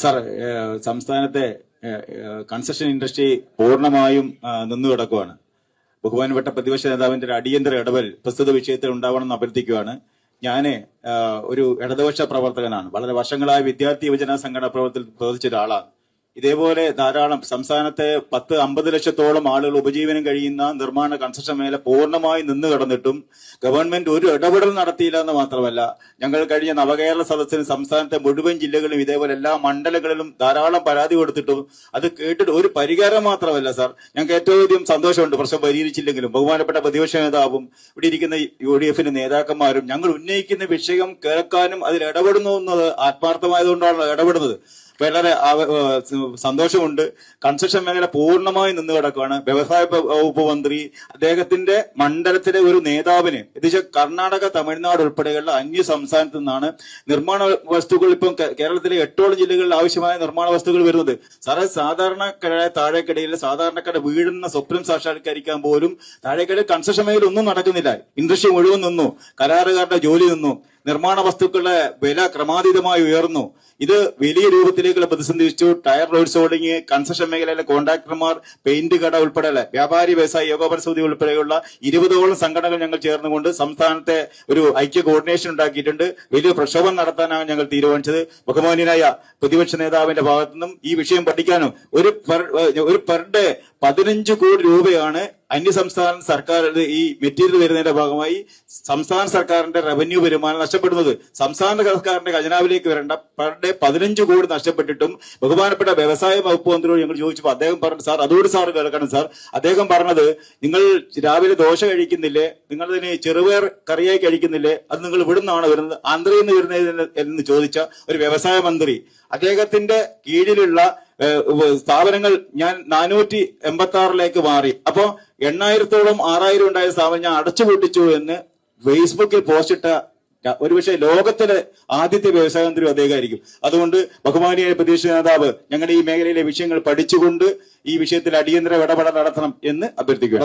Sir, സംസ്ഥാനത്തെ construction industry പൂർണ്ണമായും നിന്നുകിടക്കുകയാണ്. ബഹുമാനപ്പെട്ട പ്രതിപക്ഷ നേതാവിന്റെ ഒരു അടിയന്തര ഇടപെടൽ പ്രസ്തുത വിഷയത്തിൽ ഉണ്ടാവണമെന്ന് അഭ്യർത്ഥിക്കുകയാണ്. ഞാന് ഒരു ഇടതുപക്ഷ പ്രവർത്തകനാണ്. വളരെ വർഷങ്ങളായി വിദ്യാർത്ഥി യുവജന സംഘടന പ്രവർത്തിച്ച ഒരാളാണ്. ഇതേപോലെ ധാരാളം സംസ്ഥാനത്തെ 10-50 ലക്ഷത്തോളം ആളുകൾ ഉപജീവനം കഴിയുന്ന നിർമ്മാണ കൺസ്ട്രക്ഷൻ മേഖല പൂർണ്ണമായി നിന്ന് കിടന്നിട്ടും ഗവൺമെന്റ് ഒരു ഇടപെടൽ നടത്തിയില്ല എന്ന് മാത്രമല്ല, ഞങ്ങൾ കഴിഞ്ഞ നവകേരള സദസ്സിന് സംസ്ഥാനത്തെ മുഴുവൻ ജില്ലകളിലും ഇതേപോലെ എല്ലാ മണ്ഡലങ്ങളിലും ധാരാളം പരാതി കൊടുത്തിട്ടും അത് കേട്ടിട്ട് ഒരു പരിഹാരം മാത്രമല്ല സാർ, ഞങ്ങൾക്ക് ഏറ്റവും അധികം സന്തോഷമുണ്ട്. പ്രശ്നം പരിഹരിച്ചില്ലെങ്കിലും ബഹുമാനപ്പെട്ട പ്രതിപക്ഷ നേതാവും ഇവിടെ ഇരിക്കുന്ന UDF നേതാക്കന്മാരും ഞങ്ങൾ ഉന്നയിക്കുന്ന വിഷയം കേൾക്കാനും അതിൽ ഇടപെടുന്നു എന്നത് ആത്മാർത്ഥമായതുകൊണ്ടാണ് ഇടപെടുന്നത്. വളരെ സന്തോഷമുണ്ട്. കൺസ്ട്രക്ഷൻ മേഖല പൂർണ്ണമായി നിന്ന് കിടക്കുകയാണ്. വ്യവസായ വകുപ്പ് മന്ത്രി അദ്ദേഹത്തിന്റെ മണ്ഡലത്തിലെ ഒരു നേതാവിന് കർണാടക, തമിഴ്നാട് ഉൾപ്പെടെയുള്ള അന്യ സംസ്ഥാനത്തു നിന്നാണ് നിർമ്മാണ വസ്തുക്കൾ ഇപ്പം കേരളത്തിലെ 8ഓളം ജില്ലകളിൽ ആവശ്യമായ നിർമ്മാണ വസ്തുക്കൾ വരുന്നത്. സാറേ, സാധാരണക്കാരായ താഴേക്കിടയിൽ സാധാരണക്കാരുടെ വീടുന്ന സ്വപ്നം സാക്ഷാത്കരിക്കാൻ പോലും താഴേക്കിടയിൽ കൺസ്ട്രക്ഷൻ മേഖല ഒന്നും നടക്കുന്നില്ല. ഇൻഡസ്ട്രി മുഴുവൻ നിന്നു, കരാറുകാരുടെ ജോലി നിന്നു, നിർമ്മാണ വസ്തുക്കളുടെ വില ക്രമാതീതമായി ഉയർന്നു. ഇത് വലിയ രൂപത്തിലേക്കുള്ള പ്രതിസന്ധി സൃഷ്ടിച്ചു. ടയർ റോഡ് സോളിംഗ്, കൺസ്ട്രക്ഷൻ മേഖലയിലെ കോൺട്രാക്ടർമാർ, പെയിന്റ് കട ഉൾപ്പെടെയുള്ള വ്യാപാരി വ്യവസായ ഏകോപന സമിതി ഉൾപ്പെടെയുള്ള 20ഓളം സംഘടനകൾ ഞങ്ങൾ ചേർന്നുകൊണ്ട് സംസ്ഥാനത്തെ ഒരു ഐക്യ കോർഡിനേഷൻ ഉണ്ടാക്കിയിട്ടുണ്ട്. വലിയ പ്രക്ഷോഭം നടത്താനാണ് ഞങ്ങൾ തീരുമാനിച്ചത്. ബഹുമാന്യനായ പ്രതിപക്ഷ നേതാവിന്റെ ഭാഗത്തു നിന്നും ഈ വിഷയം പഠിക്കാനും ഒരു പെർ ഡേ 15 കോടി രൂപയാണ് അന്യസംസ്ഥാന സർക്കാർ ഈ മെറ്റീരിയൽ വരുന്നതിന്റെ ഭാഗമായി സംസ്ഥാന സർക്കാരിന്റെ റവന്യൂ വരുമാനം നഷ്ടപ്പെടുന്നത്. സംസ്ഥാന സർക്കാരിന്റെ ഖജനാവിലേക്ക് വരേണ്ട പെർ ഡേ 15 കോടി നഷ്ടപ്പെട്ടിട്ടും ബഹുമാനപ്പെട്ട വ്യവസായ വകുപ്പ് മന്ത്രിയോട് ഞങ്ങൾ ചോദിച്ചപ്പോൾ അദ്ദേഹം പറഞ്ഞു, സാർ അതോട് സാർ കേൾക്കണം സാർ, അദ്ദേഹം പറഞ്ഞത് നിങ്ങൾ രാവിലെ ദോശ കഴിക്കുന്നില്ലേ, നിങ്ങളിതിന് ചെറുപയർ കറിയായി കഴിക്കുന്നില്ലേ, അത് നിങ്ങൾ ഇവിടുന്നാണ് വരുന്നത്, ആന്ധ്രയിൽ നിന്ന് വരുന്നത് എന്ന് ചോദിച്ച ഒരു വ്യവസായ മന്ത്രി. അദ്ദേഹത്തിന്റെ കീഴിലുള്ള സ്ഥാപനങ്ങൾ ഞാൻ 486ലേക്ക് മാറി. അപ്പോ 8,000-ഓളം 6,000 ഉണ്ടായ സ്ഥാപനം ഞാൻ അടച്ചുപൂട്ടിച്ചു എന്ന് ഫേസ്ബുക്കിൽ പോസ്റ്റ് ഇട്ട ഒരുപക്ഷെ ലോകത്തിലെ ആദ്യത്തെ വ്യവസായ മന്ത്രി അദ്ദേഹമായിരിക്കും. അതുകൊണ്ട് ബഹുമാനീയ പ്രതിപക്ഷ നേതാവ് ഞങ്ങളുടെ ഈ മേഖലയിലെ വിഷയങ്ങൾ പഠിച്ചുകൊണ്ട് ഈ വിഷയത്തിൽ അടിയന്തര ഇടപെടൽ നടത്തണം എന്ന് അഭ്യർത്ഥിക്കുക.